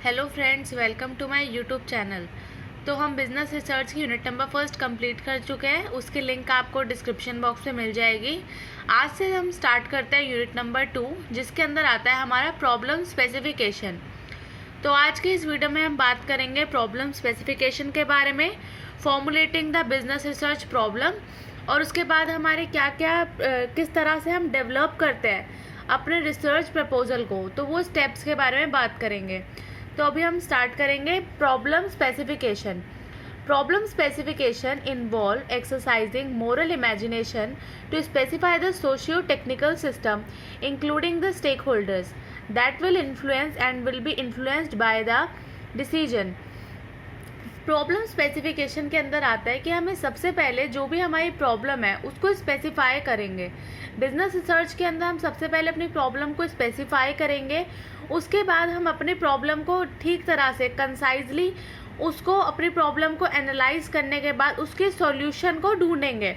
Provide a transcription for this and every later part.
Hello friends, welcome to my YouTube channel. तो हम business research की यूनिट नंबर फर्स्ट कंप्लीट कर चुके हैं। उसकी लिंक आपको डिस्क्रिप्शन बॉक्स में मिल जाएगी। आज से हम स्टार्ट करते हैं यूनिट नंबर 2, जिसके अंदर आता है हमारा प्रॉब्लम स्पेसिफिकेशन। तो आज की इस वीडियो में हम बात करेंगे प्रॉब्लम स्पेसिफिकेशन के बारे में, formulating the business research problem, और उसके बाद हमारे क्या क्या किस तरह से हम डेवलप करते हैं अपने रिसर्च प्रपोजल को, तो वो स्टेप्स के बारे में बात करेंगे। तो अभी हम स्टार्ट करेंगे problem specification. Problem specification involve exercising moral imagination to specify the socio technical system including the stakeholders that will influence and will be influenced by the decision. Problem specification के अंदर आता है कि हमें सबसे पहले जो भी हमारी प्रॉब्लम है उसको स्पेसिफाई करेंगे। बिजनेस रिसर्च के अंदर हम सबसे पहले अपनी प्रॉब्लम को स्पेसिफाई करेंगे। उसके बाद हम अपनी प्रॉब्लम को ठीक तरह से कंसाइजली उसको अपनी प्रॉब्लम को एनालाइज करने के बाद उसके सॉल्यूशन को ढूंढेंगे।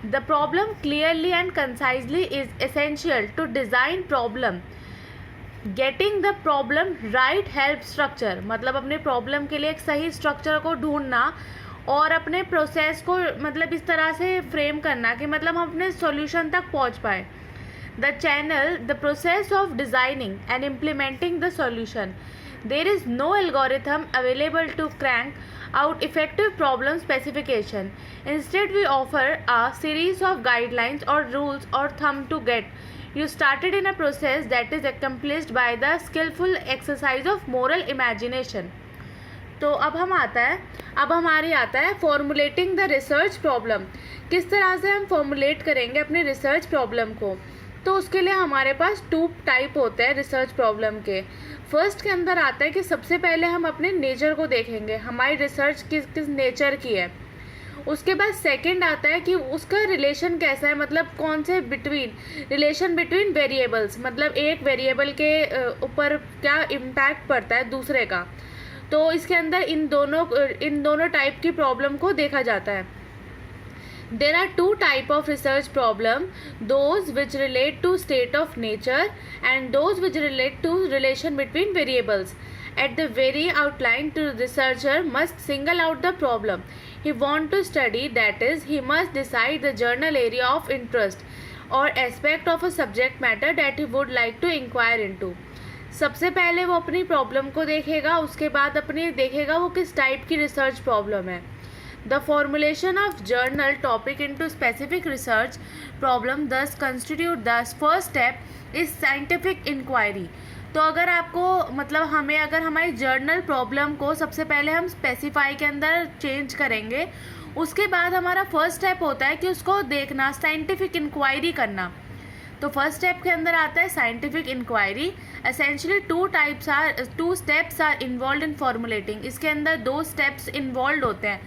The problem clearly and concisely is essential to design problem. Getting the problem right help structure, मतलब अपने प्रॉब्लम के लिए एक सही स्ट्रक्चर को ढूंढना और अपने प्रोसेस को मतलब इस तरह से फ्रेम करना कि मतलब हम अपने सॉल्यूशन तक पहुंच पाए। The channel the process of designing and implementing the solution. There is no algorithm available to crank out effective problem specification. Instead, we offer a series of guidelines or rules or thumb to get you started in a process that is accomplished by the skillful exercise of moral imagination. तो अब हमारी आता है formulating the research problem. किस तरह से हम formulate करेंगे अपने रिसर्च प्रॉब्लम को, तो उसके लिए हमारे पास 2 टाइप होते हैं रिसर्च प्रॉब्लम के। फर्स्ट के अंदर आता है कि सबसे पहले हम अपने नेचर को देखेंगे, हमारी रिसर्च किस नेचर की है। उसके बाद सेकंड आता है कि उसका रिलेशन कैसा है, मतलब कौन से रिलेशन बिटवीन वेरिएबल्स, मतलब एक वेरिएबल के ऊपर क्या इम्पैक्ट पड़ता है दूसरे का। तो इसके अंदर इन दोनों टाइप की प्रॉब्लम को देखा जाता है। There are 2 types of research problem, those which relate to state of nature and those which relate to relation between variables. At the very outline, the researcher must single out the problem he want to study, that is, he must decide the journal area of interest or aspect of a subject matter that he would like to inquire into. सबसे पहले वो अपनी problem को देखेगा, उसके बाद देखेगा वो किस टाइप की रिसर्च प्रॉब्लम है। The formulation of journal topic into specific research problem thus constitute the first step is scientific inquiry. तो अगर आपको मतलब अगर हमारी जर्नल प्रॉब्लम को सबसे पहले हम स्पेसिफाई के अंदर चेंज करेंगे, उसके बाद हमारा फर्स्ट स्टेप होता है कि उसको देखना, साइंटिफिक इंक्वायरी करना। तो फर्स्ट स्टेप के अंदर आता है scientific inquiry. Essentially 2 steps are involve in formulating. इसके अंदर 2 स्टेप्स इन्वॉल्व होते हैं।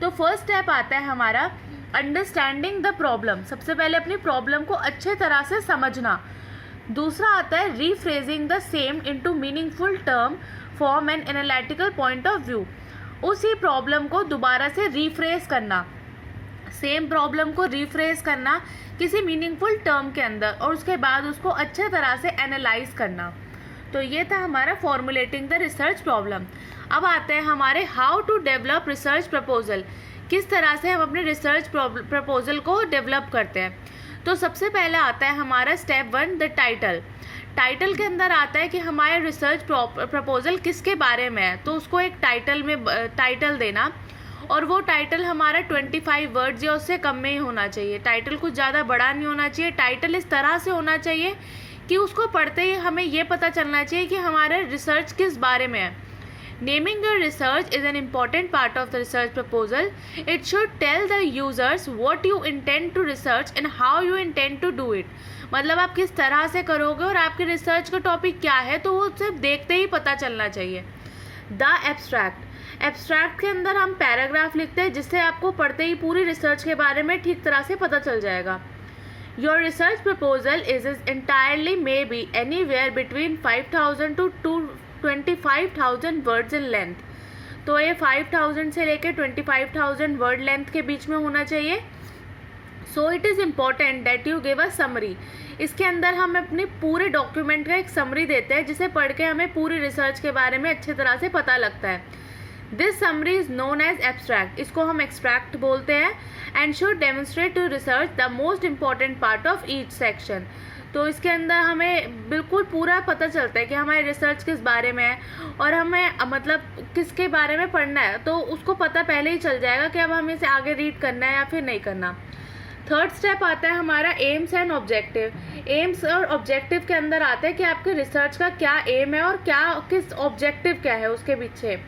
तो फर्स्ट स्टेप आता है हमारा अंडरस्टैंडिंग द प्रॉब्लम, सबसे पहले अपनी प्रॉब्लम को अच्छे तरह से समझना। दूसरा आता है rephrasing the same into meaningful term form and analytical point of view. उसी प्रॉब्लम को दोबारा से रीफ्रेज करना, सेम प्रॉब्लम को रीफ्रेज करना किसी मीनिंगफुल टर्म के अंदर, और उसके बाद उसको अच्छे तरह से एनालाइज करना। तो ये था हमारा फॉर्मुलेटिंग द रिसर्च प्रॉब्लम। अब आते हैं हमारे how to develop research proposal, किस तरह से हम अपने रिसर्च प्रपोजल को डेवलप करते हैं। तो सबसे पहले आता है हमारा स्टेप 1 द टाइटल। टाइटल के अंदर आता है कि हमारे रिसर्च प्रपोजल किसके बारे में है, तो उसको एक टाइटल देना, और वो टाइटल हमारा 25 वर्ड्स या उससे कम में ही होना चाहिए। टाइटल कुछ ज़्यादा बड़ा नहीं होना चाहिए। टाइटल इस तरह से होना चाहिए कि उसको पढ़ते ही हमें ये पता चलना चाहिए कि हमारा रिसर्च किस बारे में है। Naming your research is an important part of the research proposal. It should tell the users what you intend to research and how you intend to do it. मतलब आप किस तरह से करोगे और आपके रिसर्च का टॉपिक क्या है, तो वो सिर्फ देखते ही पता चलना चाहिए। द एब्स्ट्रैक्ट के अंदर हम पैराग्राफ लिखते हैं, जिससे आपको पढ़ते ही पूरी रिसर्च के बारे में ठीक तरह से पता चल जाएगा। Your research proposal is entirely may be anywhere between 5,000 to 25,000 words in length. तो ये 5,000 से लेकर 25,000 वर्ड लेंथ के बीच में होना चाहिए। So it is important that you give a summary. इसके अंदर हम अपने पूरे डॉक्यूमेंट का एक समरी देते हैं, जिसे पढ़ के हमें पूरी रिसर्च के बारे में अच्छी तरह से पता लगता है। This summary is known as abstract, इसको हम एक्सट्रैक्ट बोलते हैं, and should demonstrate to research the most important part of each section. तो इसके अंदर हमें बिल्कुल पूरा पता चलता है कि हमारी रिसर्च किस बारे में है और हमें मतलब किसके बारे में पढ़ना है, तो उसको पता पहले ही चल जाएगा कि अब हमें इसे आगे रीड करना है या फिर नहीं करना। थर्ड स्टेप आता है हमारा एम्स एंड ऑब्जेक्टिव। एम्स और ऑब्जेक्टिव के अंदर आता है कि आपके रिसर्च का क्या एम है और क्या किस ऑब्जेक्टिव क्या है उसके पीछे।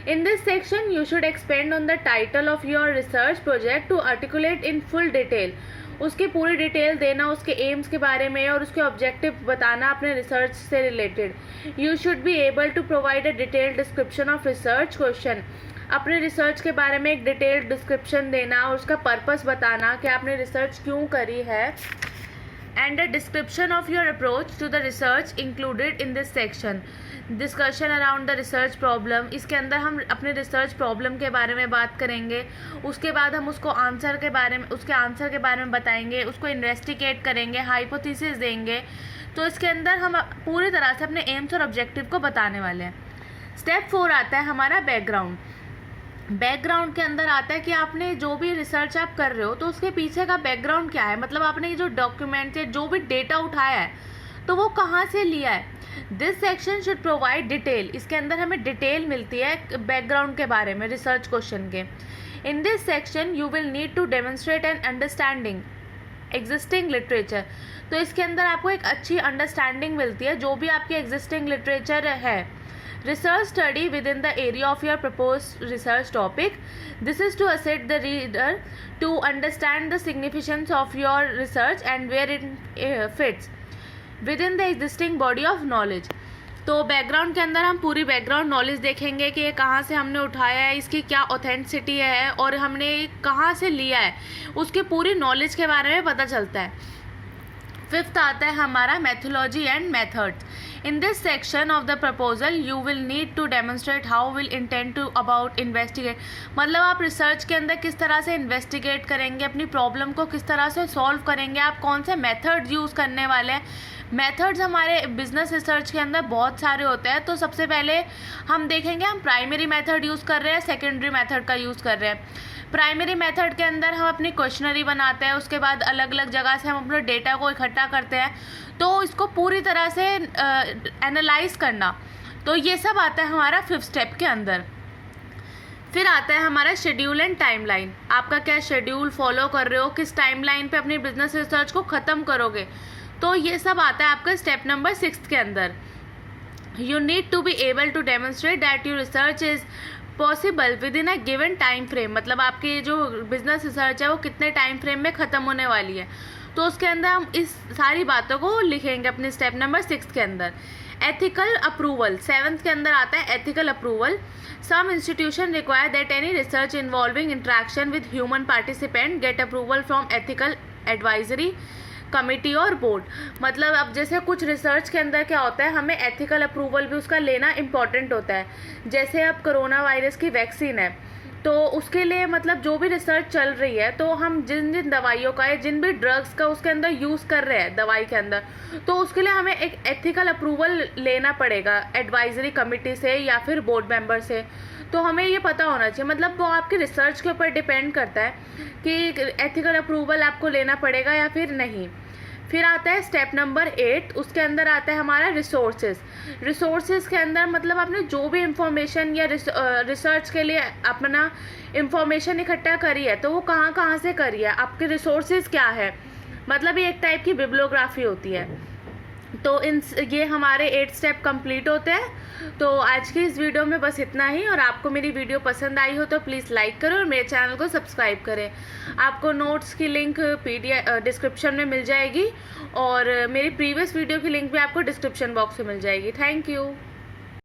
In this section, you should expand on the title of your research project to articulate in full detail. उसकी पूरी डिटेल देना उसके एम्स के बारे में और उसके ऑब्जेक्टिव बताना अपने रिसर्च से related. You should be able to provide a detailed description of research question. अपने रिसर्च के बारे में एक डिटेल्ड डिस्क्रिप्शन देना और उसका पर्पस बताना कि आपने रिसर्च क्यों करी है। And a description of your approach to the research included in this section. Discussion around the research problem. इसके अंदर हम अपने रिसर्च प्रॉब्लम के बारे में बात करेंगे, उसके बाद हम उसके आंसर के बारे में बताएंगे, उसको इन्वेस्टिगेट करेंगे, हाइपोथेसिस देंगे। तो इसके अंदर हम पूरी तरह से अपने एम्स और ऑब्जेक्टिव को बताने वाले हैं। स्टेप 4 आता है हमारा बैकग्राउंड। बैकग्राउंड के अंदर आता है कि आपने जो भी रिसर्च आप कर रहे हो तो उसके पीछे का बैकग्राउंड क्या है, मतलब आपने जो डॉक्यूमेंट या जो भी डेटा उठाया है तो वो कहाँ से लिया है। This section should provide detail, इसके अंदर हमें डिटेल मिलती है बैकग्राउंड के बारे में रिसर्च क्वेश्चन के। In this section you will need to demonstrate an understanding existing literature. तो इसके अंदर आपको एक अच्छी अंडरस्टैंडिंग मिलती है जो भी आपकी एग्जिस्टिंग लिटरेचर है। Research study within the area of your proposed research topic. This is to assist the reader to understand the significance of your research and where it fits within the existing body of knowledge. तो background के अंदर हम पूरी background knowledge देखेंगे कि ये कहाँ से हमने उठाया है, इसकी क्या ऑथेंटिसिटी है और हमने कहाँ से लिया है, उसकी पूरी नॉलेज के बारे में पता चलता है। फिफ्थ आता है हमारा methodology and methods. In this section of the proposal you will need to demonstrate how will intend to about investigate, मतलब आप रिसर्च के अंदर किस तरह से इन्वेस्टिगेट करेंगे, अपनी प्रॉब्लम को किस तरह से सॉल्व करेंगे, आप कौन से मेथड यूज़ करने वाले हैं। मेथड्स हमारे बिजनेस रिसर्च के अंदर बहुत सारे होते हैं, तो सबसे पहले हम देखेंगे हम प्राइमरी मेथड यूज़ कर रहे हैं, सेकेंडरी मेथड का यूज़ कर रहे हैं। प्राइमरी मेथड के अंदर हम अपनी क्वेश्चनरी बनाते हैं, उसके बाद अलग अलग जगह से हम अपने डेटा को इकट्ठा करते हैं, तो इसको पूरी तरह से एनालाइज करना, तो ये सब आता है हमारा 5th स्टेप के अंदर। फिर आता है हमारा शेड्यूल एंड टाइमलाइन। आपका क्या शेड्यूल फॉलो कर रहे हो, किस टाइमलाइन पे अपनी बिजनेस रिसर्च को ख़त्म करोगे, तो ये सब आता है आपका स्टेप नंबर 6 के अंदर। You need to be able to demonstrate that your research is possible within a given time frame, मतलब आपकी जो बिजनेस रिसर्च है वो कितने टाइम फ्रेम में ख़त्म होने वाली है, तो उसके अंदर हम इस सारी बातों को लिखेंगे अपने स्टेप नंबर 6 के अंदर। एथिकल अप्रूवल 7th के अंदर आता है ethical approval. Some institution require that any research involving interaction with human participant get approval from ethical advisory committee और बोर्ड, मतलब अब जैसे कुछ रिसर्च के अंदर क्या होता है, हमें एथिकल अप्रूवल भी उसका लेना इम्पॉर्टेंट होता है। जैसे अब कोरोना वायरस की वैक्सीन है, तो उसके लिए मतलब जो भी रिसर्च चल रही है, तो हम जिन जिन दवाइयों का या जिन भी ड्रग्स का उसके अंदर यूज़ कर रहे हैं दवाई के अंदर, तो उसके लिए हमें एक एथिकल अप्रूवल लेना पड़ेगा एडवाइजरी कमिटी से या फिर बोर्ड मेंबर से। तो हमें ये पता होना चाहिए, मतलब वो आपकी रिसर्च के ऊपर डिपेंड करता है कि एथिकल अप्रूवल आपको लेना पड़ेगा या फिर नहीं। फिर आता है स्टेप नंबर 8, उसके अंदर आता है हमारा रिसोर्सेज के अंदर मतलब आपने जो भी इंफॉर्मेशन या रिसर्च के लिए अपना इंफॉर्मेशन इकट्ठा करी है, तो वो कहाँ कहाँ से करी है, आपके रिसोर्सेज क्या है, मतलब ये एक टाइप की बिब्लियोग्राफी होती है। तो ये हमारे 8 स्टेप कंप्लीट होते हैं। तो आज की इस वीडियो में बस इतना ही, और आपको मेरी वीडियो पसंद आई हो तो प्लीज़ लाइक करो और मेरे चैनल को सब्सक्राइब करें। आपको नोट्स की लिंक PDF डिस्क्रिप्शन में मिल जाएगी, और मेरी प्रीवियस वीडियो की लिंक भी आपको डिस्क्रिप्शन बॉक्स में मिल जाएगी। Thank you.